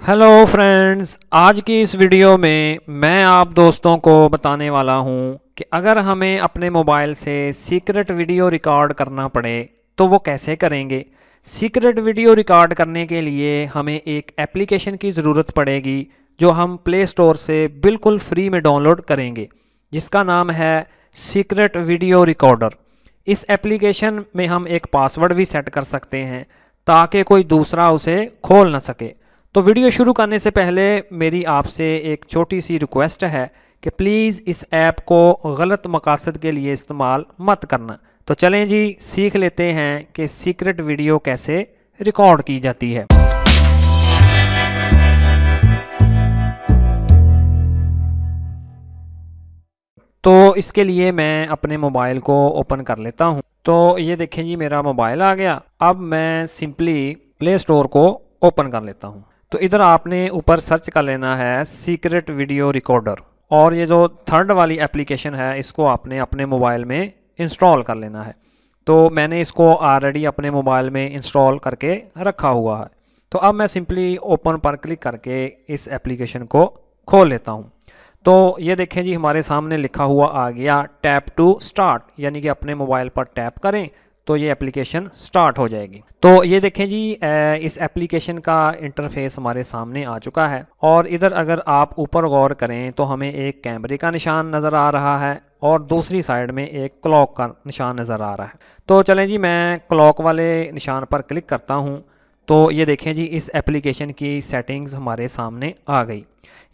Hello friends, आज की इस वीडियो में मैं आप दोस्तों को बताने वाला हूं कि अगर हमें अपने मोबाइल से सीक्रेट वीडियो रिकॉर्ड करना पड़े तो वो कैसे करेंगे। सीक्रेट वीडियो रिकॉर्ड करने के लिए हमें एक एप्लीकेशन की ज़रूरत पड़ेगी जो हम प्ले स्टोर से बिल्कुल फ्री में डाउनलोड करेंगे, जिसका नाम है सीक्रेट वीडियो रिकॉर्डर। इस एप्लीकेशन में हम एक पासवर्ड भी सेट कर सकते हैं ताकि कोई दूसरा उसे खोल ना सके। तो वीडियो शुरू करने से पहले मेरी आपसे एक छोटी सी रिक्वेस्ट है कि प्लीज़ इस ऐप को गलत मकासद के लिए इस्तेमाल मत करना। तो चलें जी, सीख लेते हैं कि सीक्रेट वीडियो कैसे रिकॉर्ड की जाती है। तो इसके लिए मैं अपने मोबाइल को ओपन कर लेता हूं। तो ये देखें जी, मेरा मोबाइल आ गया। अब मैं सिंपली प्ले स्टोर को ओपन कर लेता हूं। तो इधर आपने ऊपर सर्च कर लेना है सीक्रेट वीडियो रिकॉर्डर, और ये जो थर्ड वाली एप्लीकेशन है इसको आपने अपने मोबाइल में इंस्टॉल कर लेना है। तो मैंने इसको ऑलरेडी अपने मोबाइल में इंस्टॉल करके रखा हुआ है। तो अब मैं सिंपली ओपन पर क्लिक करके इस एप्लीकेशन को खोल लेता हूँ। तो ये देखें जी, हमारे सामने लिखा हुआ आ गया टैप टू स्टार्ट, यानी कि अपने मोबाइल पर टैप करें तो ये एप्लीकेशन स्टार्ट हो जाएगी। तो ये देखें जी, इस एप्लीकेशन का इंटरफेस हमारे सामने आ चुका है। और इधर अगर आप ऊपर गौर करें तो हमें एक कैमरे का निशान नज़र आ रहा है और दूसरी साइड में एक क्लॉक का निशान नज़र आ रहा है। तो चलें जी, मैं क्लॉक वाले निशान पर क्लिक करता हूँ। तो ये देखें जी, इस एप्लीकेशन की सेटिंग्स हमारे सामने आ गई,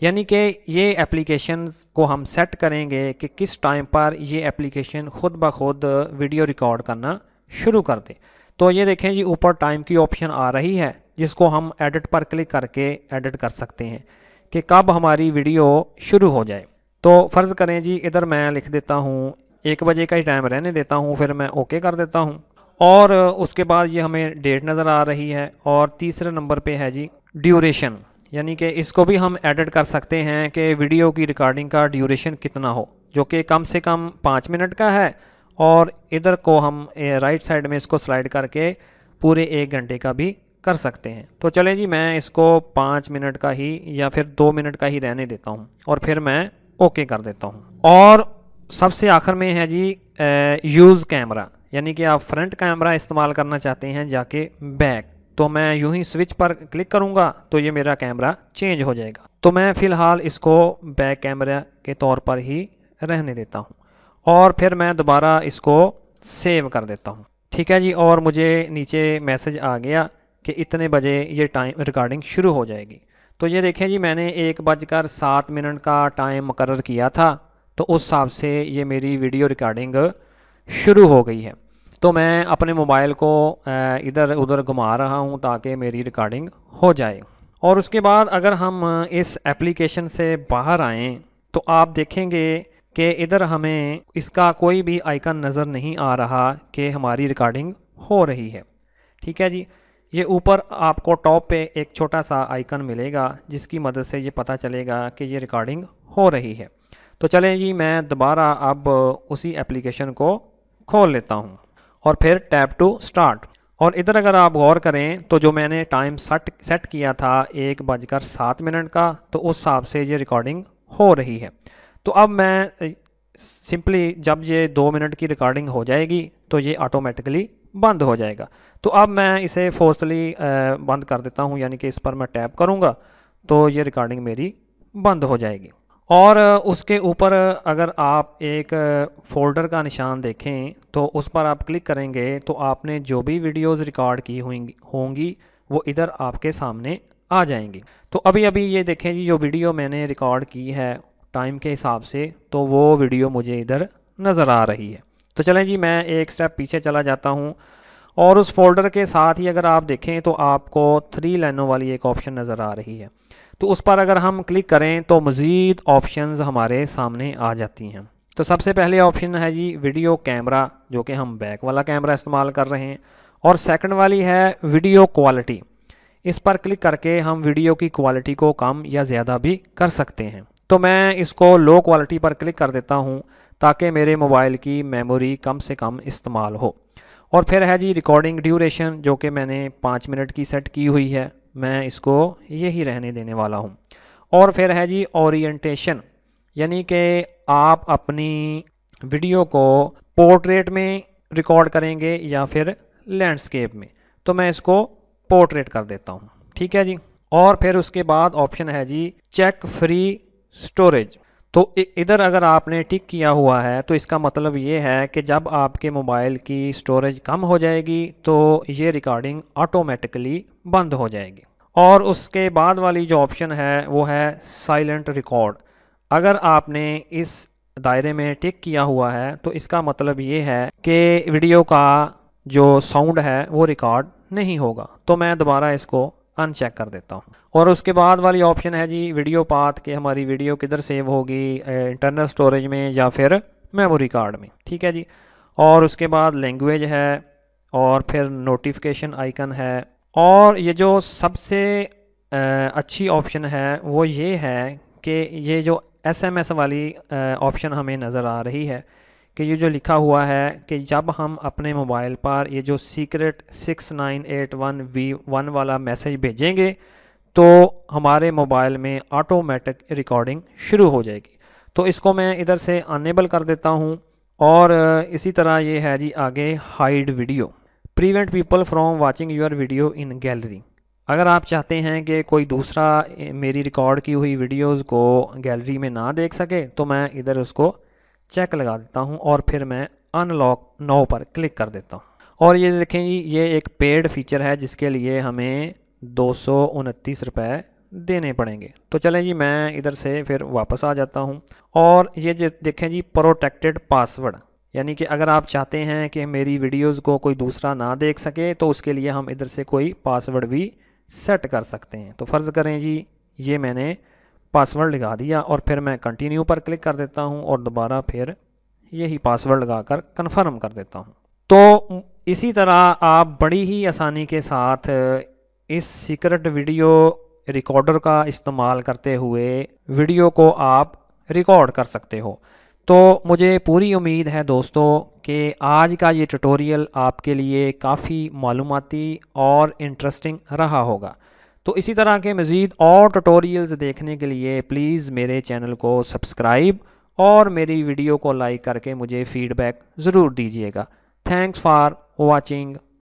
यानी कि ये एप्लीकेशन को हम सेट करेंगे कि किस टाइम पर ये एप्लीकेशन खुद ब खुद वीडियो रिकॉर्ड करना शुरू कर दे। तो ये देखें जी, ऊपर टाइम की ऑप्शन आ रही है जिसको हम एडिट पर क्लिक करके एडिट कर सकते हैं कि कब हमारी वीडियो शुरू हो जाए। तो फ़र्ज़ करें जी, इधर मैं लिख देता हूँ 1 बजे का ही टाइम रहने देता हूँ, फिर मैं ओके कर देता हूँ। और उसके बाद ये हमें डेट नज़र आ रही है। और तीसरे नंबर पे है जी ड्यूरेशन, यानी कि इसको भी हम एडिट कर सकते हैं कि वीडियो की रिकॉर्डिंग का ड्यूरेशन कितना हो, जो कि कम से कम 5 मिनट का है। और इधर को हम राइट साइड में इसको स्लाइड करके पूरे 1 घंटे का भी कर सकते हैं। तो चलें जी, मैं इसको 5 मिनट का ही या फिर 2 मिनट का ही रहने देता हूँ और फिर मैं ओके कर देता हूँ। और सबसे आखिर में है जी यूज़ कैमरा, यानी कि आप फ्रंट कैमरा इस्तेमाल करना चाहते हैं जाके बैक। तो मैं यूं ही स्विच पर क्लिक करूंगा तो ये मेरा कैमरा चेंज हो जाएगा। तो मैं फ़िलहाल इसको बैक कैमरा के तौर पर ही रहने देता हूं और फिर मैं दोबारा इसको सेव कर देता हूं। ठीक है जी, और मुझे नीचे मैसेज आ गया कि इतने बजे ये टाइम रिकॉर्डिंग शुरू हो जाएगी। तो ये देखें जी, मैंने 1:07 का टाइम मुकर्रर किया था, तो उस हिसाब से ये मेरी वीडियो रिकॉर्डिंग शुरू हो गई है। तो मैं अपने मोबाइल को इधर उधर घुमा रहा हूं ताकि मेरी रिकॉर्डिंग हो जाए। और उसके बाद अगर हम इस एप्लीकेशन से बाहर आएँ तो आप देखेंगे कि इधर हमें इसका कोई भी आइकन नज़र नहीं आ रहा कि हमारी रिकॉर्डिंग हो रही है। ठीक है जी, ये ऊपर आपको टॉप पे एक छोटा सा आइकन मिलेगा जिसकी मदद से ये पता चलेगा कि ये रिकॉर्डिंग हो रही है। तो चलें जी, मैं दोबारा अब उसी एप्लीकेशन को खोल लेता हूँ और फिर टैप टू स्टार्ट। और इधर अगर आप गौर करें तो जो मैंने टाइम सेट किया था 1:07 का, तो उस हिसाब से ये रिकॉर्डिंग हो रही है। तो अब मैं सिंपली जब ये 2 मिनट की रिकॉर्डिंग हो जाएगी तो ये ऑटोमेटिकली बंद हो जाएगा। तो अब मैं इसे फोर्सली बंद कर देता हूँ, यानी कि इस पर मैं टैप करूँगा तो ये रिकॉर्डिंग मेरी बंद हो जाएगी। और उसके ऊपर अगर आप एक फ़ोल्डर का निशान देखें तो उस पर आप क्लिक करेंगे तो आपने जो भी वीडियोज़ रिकॉर्ड की होंगी वो इधर आपके सामने आ जाएंगी। तो अभी अभी ये देखें जी, जो वीडियो मैंने रिकॉर्ड की है टाइम के हिसाब से, तो वो वीडियो मुझे इधर नज़र आ रही है। तो चलें जी, मैं एक स्टेप पीछे चला जाता हूँ और उस फोल्डर के साथ ही अगर आप देखें तो आपको 3 लाइनों वाली एक ऑप्शन नज़र आ रही है। तो उस पर अगर हम क्लिक करें तो मज़ीद ऑप्शंस हमारे सामने आ जाती हैं। तो सबसे पहले ऑप्शन है जी वीडियो कैमरा, जो कि हम बैक वाला कैमरा इस्तेमाल कर रहे हैं। और सेकंड वाली है वीडियो क्वालिटी। इस पर क्लिक करके हम वीडियो की क्वालिटी को कम या ज़्यादा भी कर सकते हैं। तो मैं इसको लो क्वालिटी पर क्लिक कर देता हूँ ताकि मेरे मोबाइल की मेमोरी कम से कम इस्तेमाल हो। और फिर है जी रिकॉर्डिंग ड्यूरेशन, जो कि मैंने 5 मिनट की सेट की हुई है। मैं इसको यही रहने देने वाला हूँ। और फिर है जी ओरिएंटेशन, यानी कि आप अपनी वीडियो को पोर्ट्रेट में रिकॉर्ड करेंगे या फिर लैंडस्केप में, तो मैं इसको पोर्ट्रेट कर देता हूँ। ठीक है जी। और फिर उसके बाद ऑप्शन है जी चेक फ्री स्टोरेज। तो इधर अगर आपने टिक किया हुआ है तो इसका मतलब ये है कि जब आपके मोबाइल की स्टोरेज कम हो जाएगी तो ये रिकॉर्डिंग ऑटोमेटिकली बंद हो जाएगी। और उसके बाद वाली जो ऑप्शन है वो है साइलेंट रिकॉर्ड। अगर आपने इस दायरे में टिक किया हुआ है तो इसका मतलब ये है कि वीडियो का जो साउंड है वो रिकॉर्ड नहीं होगा। तो मैं दोबारा इसको अनचेक कर देता हूँ। और उसके बाद वाली ऑप्शन है जी वीडियो पाथ, कि हमारी वीडियो किधर सेव होगी, इंटरनल स्टोरेज में या फिर मेमोरी कार्ड में। ठीक है जी। और उसके बाद लैंग्वेज है, और फिर नोटिफिकेशन आइकन है। और ये जो सबसे अच्छी ऑप्शन है वो ये है कि ये जो SMS वाली ऑप्शन हमें नज़र आ रही है कि ये जो लिखा हुआ है कि जब हम अपने मोबाइल पर ये जो सीक्रेट 6981V1 वाला मैसेज भेजेंगे तो हमारे मोबाइल में ऑटोमेटिक रिकॉर्डिंग शुरू हो जाएगी। तो इसको मैं इधर से अनेबल कर देता हूँ। और इसी तरह ये है जी आगे hide video, prevent people from watching your video in gallery. अगर आप चाहते हैं कि कोई दूसरा मेरी रिकॉर्ड की हुई वीडियोस को गैलरी में ना देख सके तो मैं इधर उसको चेक लगा देता हूँ और फिर मैं अनलॉक नो पर क्लिक कर देता हूँ। और ये देखें जी ये एक पेड फीचर है जिसके लिए हमें 229 रुपये देने पड़ेंगे। तो चलें जी मैं इधर से फिर वापस आ जाता हूँ। और ये जो देखें जी प्रोटेक्टेड पासवर्ड, यानी कि अगर आप चाहते हैं कि मेरी वीडियोज़ को कोई दूसरा ना देख सके तो उसके लिए हम इधर से कोई पासवर्ड भी सेट कर सकते हैं। तो फ़र्ज़ करें जी ये मैंने पासवर्ड लगा दिया और फिर मैं कंटिन्यू पर क्लिक कर देता हूँ और दोबारा फिर यही पासवर्ड लगाकर कंफर्म कर देता हूँ। तो इसी तरह आप बड़ी ही आसानी के साथ इस सीक्रेट वीडियो रिकॉर्डर का इस्तेमाल करते हुए वीडियो को आप रिकॉर्ड कर सकते हो। तो मुझे पूरी उम्मीद है दोस्तों कि आज का ये ट्यूटोरियल आपके लिए काफ़ी मालूमाती और इंटरेस्टिंग रहा होगा। तो इसी तरह के मज़ीद और ट्यूटोरियल्स देखने के लिए प्लीज़ मेरे चैनल को सब्सक्राइब और मेरी वीडियो को लाइक करके मुझे फ़ीडबैक ज़रूर दीजिएगा। Thanks for watching.